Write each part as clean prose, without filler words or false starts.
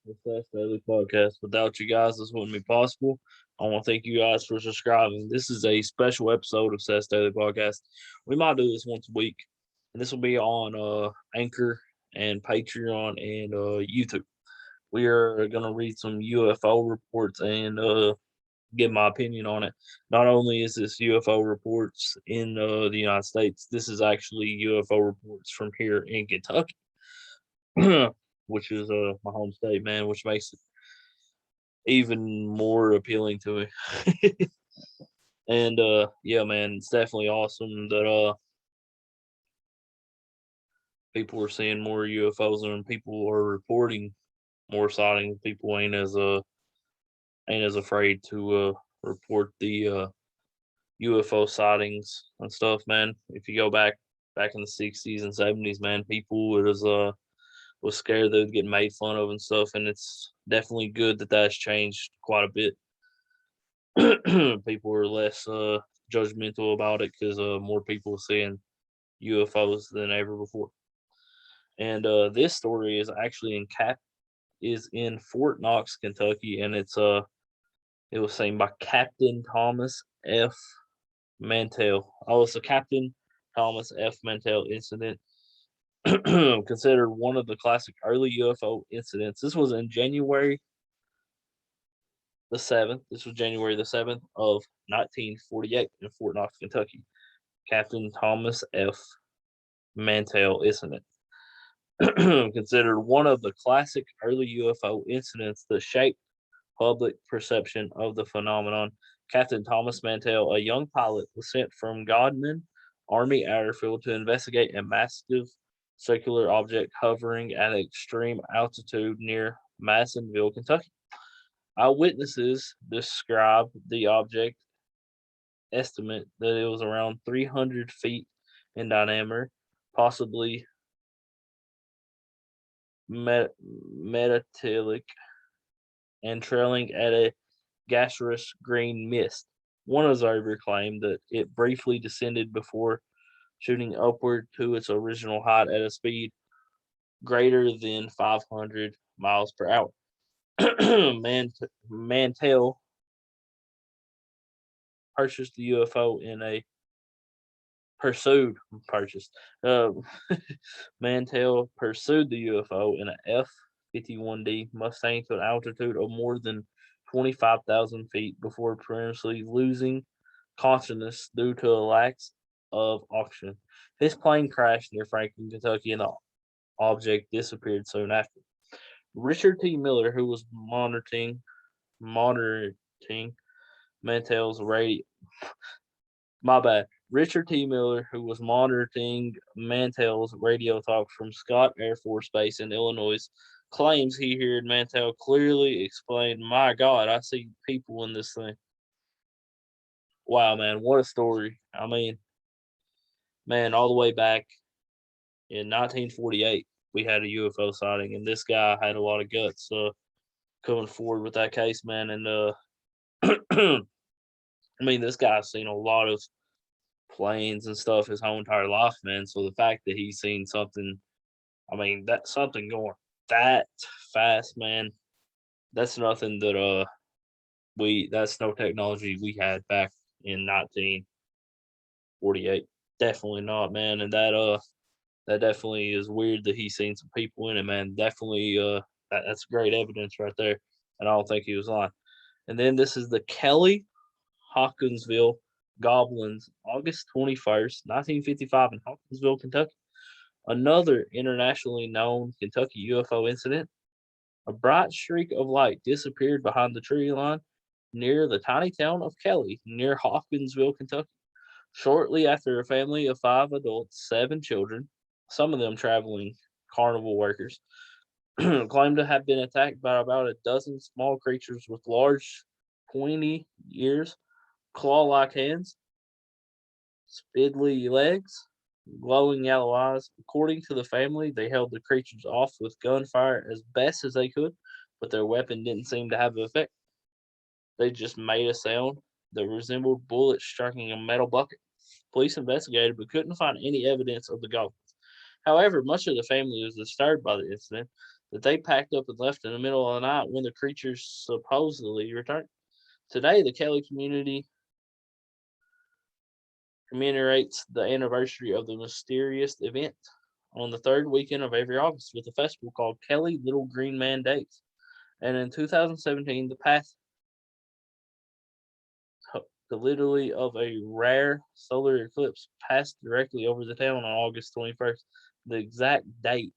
Success Daily Podcast. Without you guys, this wouldn't be possible. I want to thank you guys for subscribing. This is a special episode of Success Daily Podcast. We might do this once a week, and this will be on Anchor and Patreon and YouTube. We are going to read some UFO reports and give my opinion on it. Not only is this UFO reports in the United States, this is actually UFO reports from here in Kentucky. Which is my home state, man, which makes it even more appealing to me. And yeah, man, it's definitely awesome that people are seeing more UFOs and people are reporting more sightings. People ain't as afraid to report the UFO sightings and stuff, man. If you go back in the 60s and 70s, man, people was scared they would get made fun of and stuff, and it's definitely good that that's changed quite a bit. People are less judgmental about it because more people are seeing UFOs than ever before. And this story is actually in Fort Knox, Kentucky, and it was seen by Captain Thomas F. Mantell. Oh, it's a Captain Thomas F. Mantell incident. Considered one of the classic early UFO incidents. This was in January the 7th. This was January the 7th of 1948 in Fort Knox, Kentucky. Captain Thomas F. Mantell incident. Considered one of the classic early UFO incidents that shaped public perception of the phenomenon. Captain Thomas Mantell, a young pilot, was sent from Godman Army Airfield to investigate a massive circular object hovering at an extreme altitude near Madisonville, Kentucky. Eyewitnesses described the object, estimate that it was around 300 feet in diameter, possibly metallic and trailing at a gaseous green mist. One observer claimed that it briefly descended before shooting upward to its original height at a speed greater than 500 miles per hour. Mantell purchased the UFO in a pursued purchased. Uh, Mantell pursued the UFO in a F-51D Mustang to an altitude of more than 25,000 feet before precariously losing consciousness due to a lack of oxygen. His plane crashed near Franklin, Kentucky, and the object disappeared soon after. Richard T. Miller, who was monitoring Mantell's radio. My bad. Richard T. Miller, who was monitoring Mantell's radio talk from Scott Air Force Base in Illinois, claims he heard Mantell clearly explain, "My God, I see people in this thing." Wow, man, what a story. I mean, man, all the way back in 1948, we had a UFO sighting, and this guy had a lot of guts coming forward with that case, man. And I mean, this guy's seen a lot of planes and stuff his whole entire life, man. So the fact that he's seen something, I mean, that something going that fast, man, that's nothing that that's no technology we had back in 1948. Definitely not, man. And that definitely is weird that he's seen some people in it, man. Definitely that's great evidence right there. And I don't think he was lying. And then this is the Kelly Hawkinsville Goblins, August 21st, 1955, in Hawkinsville, Kentucky. Another internationally known Kentucky UFO incident. A bright streak of light disappeared behind the tree line near the tiny town of Kelly, near Hawkinsville, Kentucky. Shortly after, a family of 5 adults, 7 children, some of them traveling carnival workers, claimed to have been attacked by about a dozen small creatures with large, pointy ears, claw-like hands, spindly legs, glowing yellow eyes. According to the family, they held the creatures off with gunfire as best as they could, but their weapon didn't seem to have the effect. They just made a sound that resembled bullets striking a metal bucket. Police investigated but couldn't find any evidence of the goblins. However, much of the family was disturbed by the incident that they packed up and left in the middle of the night when the creatures supposedly returned. Today, the Kelly community commemorates the anniversary of the mysterious event on the third weekend of every August with a festival called Kelly Little Green Man Days. And in 2017, the literally of a rare solar eclipse passed directly over the town on August 21st, the exact date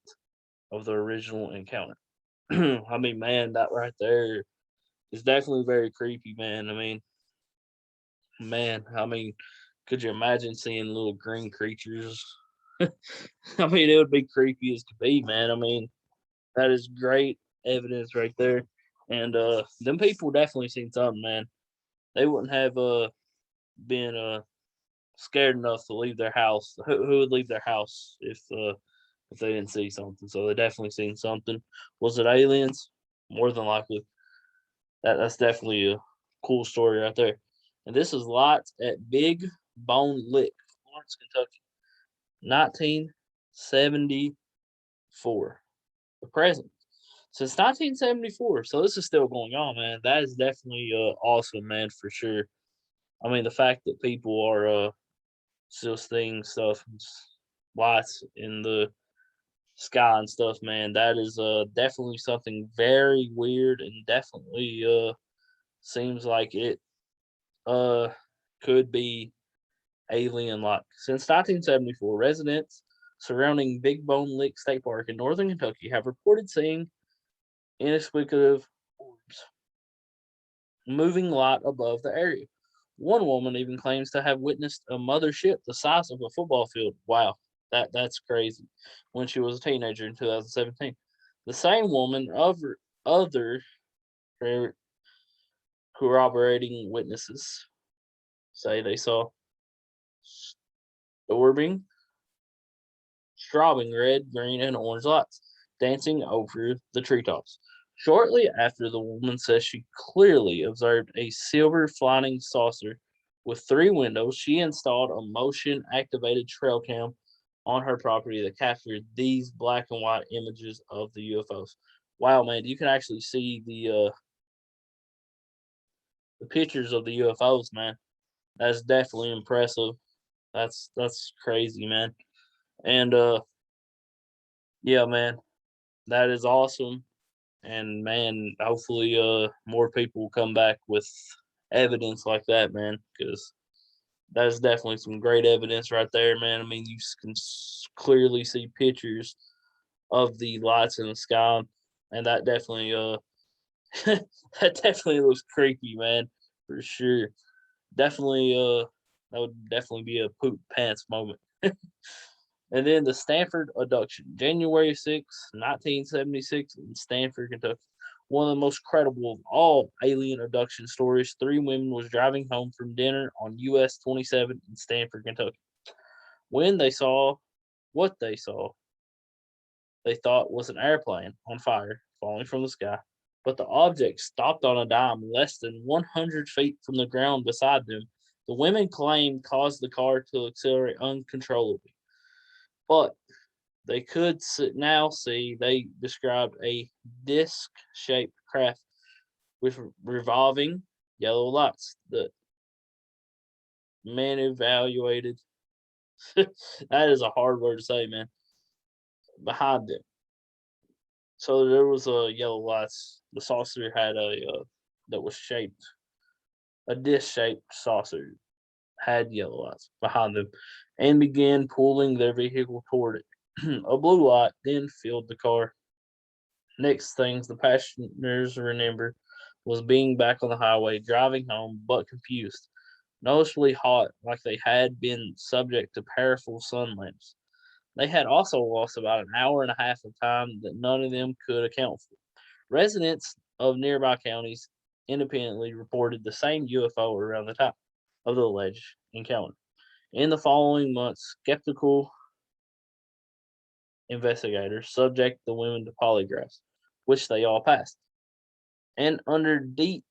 of the original encounter. I mean, man, that right there is definitely very creepy, man. I mean, could you imagine seeing little green creatures? I mean, it would be creepy as could be, man. I mean, that is great evidence right there. And them people definitely seen something, man. They wouldn't have been scared enough to leave their house. Who would leave their house if they didn't see something? So they definitely seen something. Was it aliens? More than likely. That's definitely a cool story right there. And this is lots at Big Bone Lick, Florence, Kentucky, 1974. The present. Since 1974, so this is still going on, man. That is definitely awesome, man, for sure. I mean, the fact that people are still seeing stuff, lights in the sky and stuff, man, that is definitely something very weird and definitely seems like it uh could be alien like. Since 1974, residents surrounding Big Bone Lick State Park in northern Kentucky have reported seeing inexplicative orbs moving light above the area. One woman even claims to have witnessed a mothership the size of a football field. Wow, that's crazy. When she was a teenager in 2017, the same woman other corroborating witnesses say they saw orbing, strobing red, green, and orange lights dancing over the treetops. Shortly after, the woman says she clearly observed a silver flying saucer with three windows. She installed a motion activated trail cam on her property that captured these black and white images of the UFOs. Wow, man, you can actually see the pictures of the UFOs, man. That's definitely impressive. That's crazy, man. And yeah, man, that is awesome. And man, hopefully more people will come back with evidence like that, man, because that's definitely some great evidence right there, man. I mean, you can clearly see pictures of the lights in the sky, and that definitely that definitely looks creepy, man, for sure. Definitely that would definitely be a poop pants moment. And then the Stanford Adduction, January 6th, 1976, in Stanford, Kentucky. One of the most credible of all alien abduction stories. Three women was driving home from dinner on US 27 in Stanford, Kentucky. When they saw what they thought was an airplane on fire falling from the sky. But the object stopped on a dime less than 100 feet from the ground beside them. The women claimed caused the car to accelerate uncontrollably. But they could now see they described a disc shaped craft with revolving yellow lights. The man evaluated, that is a hard word to say, man, behind them. So there was a yellow lights. The saucer had that was shaped, a disc shaped saucer had yellow lights behind them and began pulling their vehicle toward it. A blue light then filled the car. Next things the passengers remember was being back on the highway, driving home, but confused, noticeably hot, like they had been subject to powerful sun lamps. They had also lost about an hour and a half of time that none of them could account for. Residents of nearby counties independently reported the same UFO around the time of the alleged encounter. In the following months, skeptical investigators subject the women to polygraphs, which they all passed. And under deep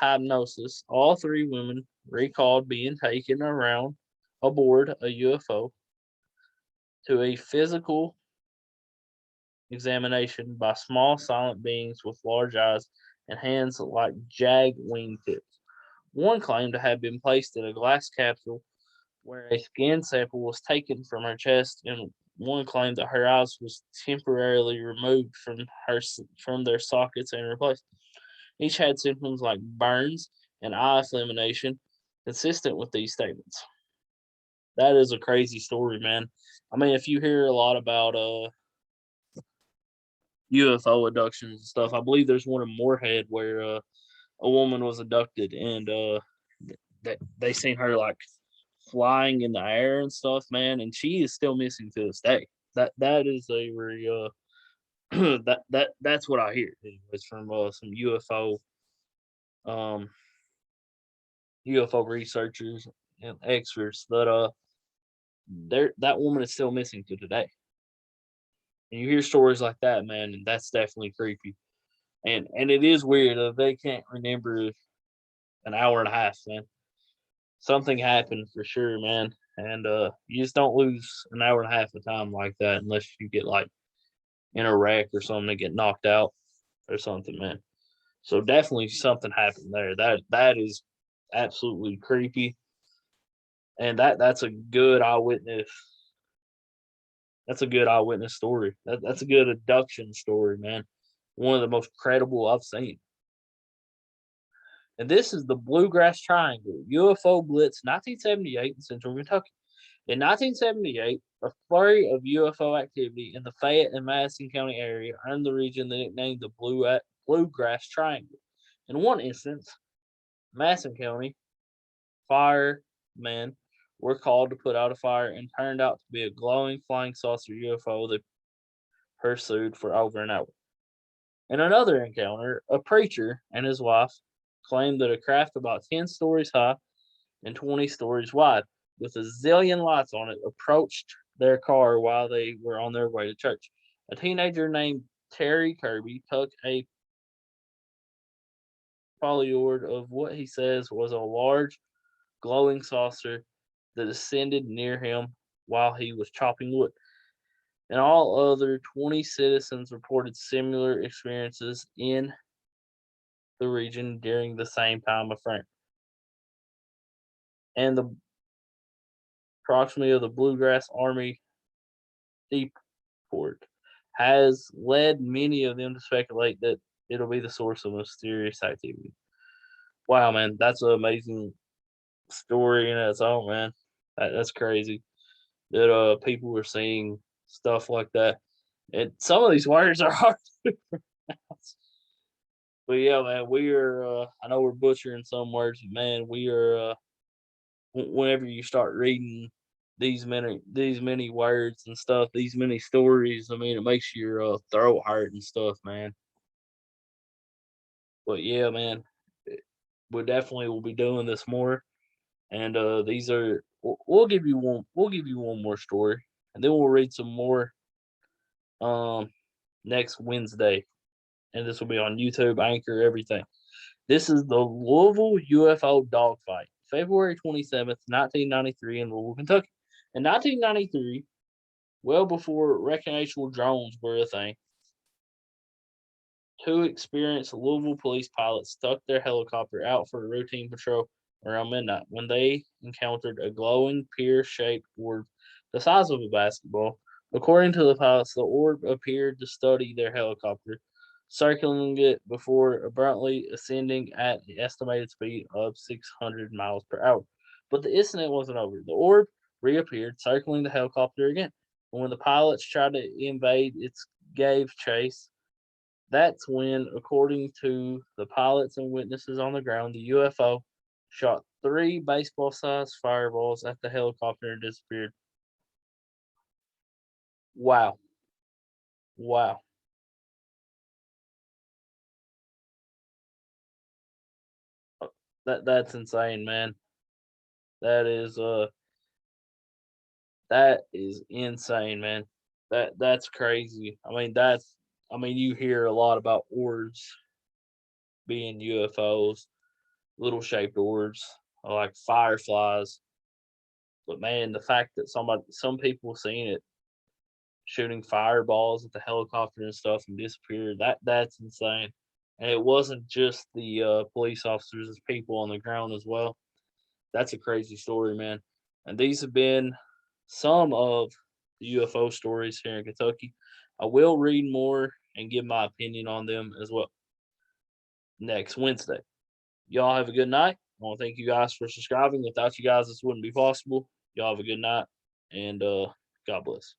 hypnosis, all three women recalled being taken around aboard a UFO to a physical examination by small silent beings with large eyes and hands like jagged wingtips. One claimed to have been placed in a glass capsule where a skin sample was taken from her chest, and one claimed that her eyes was temporarily removed from their sockets and replaced. Each had symptoms like burns and eye inflammation consistent with these statements. That is a crazy story, man. I mean, if you hear a lot about UFO abductions and stuff, I believe there's one in Moorhead where a woman was abducted and they seen her like flying in the air and stuff, man, and she is still missing to this day. That is a that's what I hear anyways from some um UFO researchers and experts that that woman is still missing to today. And you hear stories like that, man, and that's definitely creepy. And it is weird that they can't remember an hour and a half, man. Something happened for sure, man. And you just don't lose an hour and a half of time like that unless you get like in a wreck or something and get knocked out or something, man. So definitely something happened there. That is absolutely creepy. And that's a good eyewitness. That's a good eyewitness story. That's a good abduction story, man. One of the most credible I've seen. And this is the Bluegrass Triangle, UFO Blitz 1978 in central Kentucky. In 1978, a flurry of UFO activity in the Fayette and Madison County area earned the region the nickname the Bluegrass Triangle. In one instance, Madison County firemen were called to put out a fire and turned out to be a glowing flying saucer UFO they pursued for over an hour. In another encounter, a preacher and his wife claimed that a craft about 10 stories high and 20 stories wide, with a zillion lights on it, approached their car while they were on their way to church. A teenager named Terry Kirby took a polyord of what he says was a large glowing saucer that ascended near him while he was chopping wood. And all other 20 citizens reported similar experiences in the region during the same time of frame. And the proximity of the Bluegrass Army Depot has led many of them to speculate that it'll be the source of mysterious activity. Wow, man, that's an amazing story in its own, man. That's crazy that people are seeing stuff like that. And some of these words are hard to pronounce. But yeah, man, we are. I know we're butchering some words, but man, we are. Whenever you start reading these many words and stuff, these many stories, I mean, it makes your throat hurt and stuff, man. But yeah, man, we definitely will be doing this more. And these are we'll give you one. We'll give you one more story, and then we'll read some more um next Wednesday, and this will be on YouTube, Anchor, everything. This is the Louisville UFO dogfight, February 27th, 1993, in Louisville, Kentucky. In 1993, well before recreational drones were a thing, two experienced Louisville police pilots stuck their helicopter out for a routine patrol around midnight when they encountered a glowing pear-shaped orb the size of a basketball. According to the pilots, the orb appeared to study their helicopter, circling it before abruptly ascending at the estimated speed of 600 miles per hour. But the incident wasn't over. The orb reappeared, circling the helicopter again. And when the pilots tried to invade its gave chase, that's when, according to the pilots and witnesses on the ground, the UFO shot three baseball sized fireballs at the helicopter and disappeared. Wow. Wow. That's insane, man. That is that is insane, man. That's crazy. I mean you hear a lot about orbs being UFOs, little shaped orbs like fireflies. But man, the fact that some people seen it shooting fireballs at the helicopter and stuff and disappeared. That's insane. And it wasn't just the police officers; it's people on the ground as well. That's a crazy story, man. And these have been some of the UFO stories here in Kentucky. I will read more and give my opinion on them as well next Wednesday. Y'all have a good night. I want to thank you guys for subscribing. Without you guys, this wouldn't be possible. Y'all have a good night and God bless.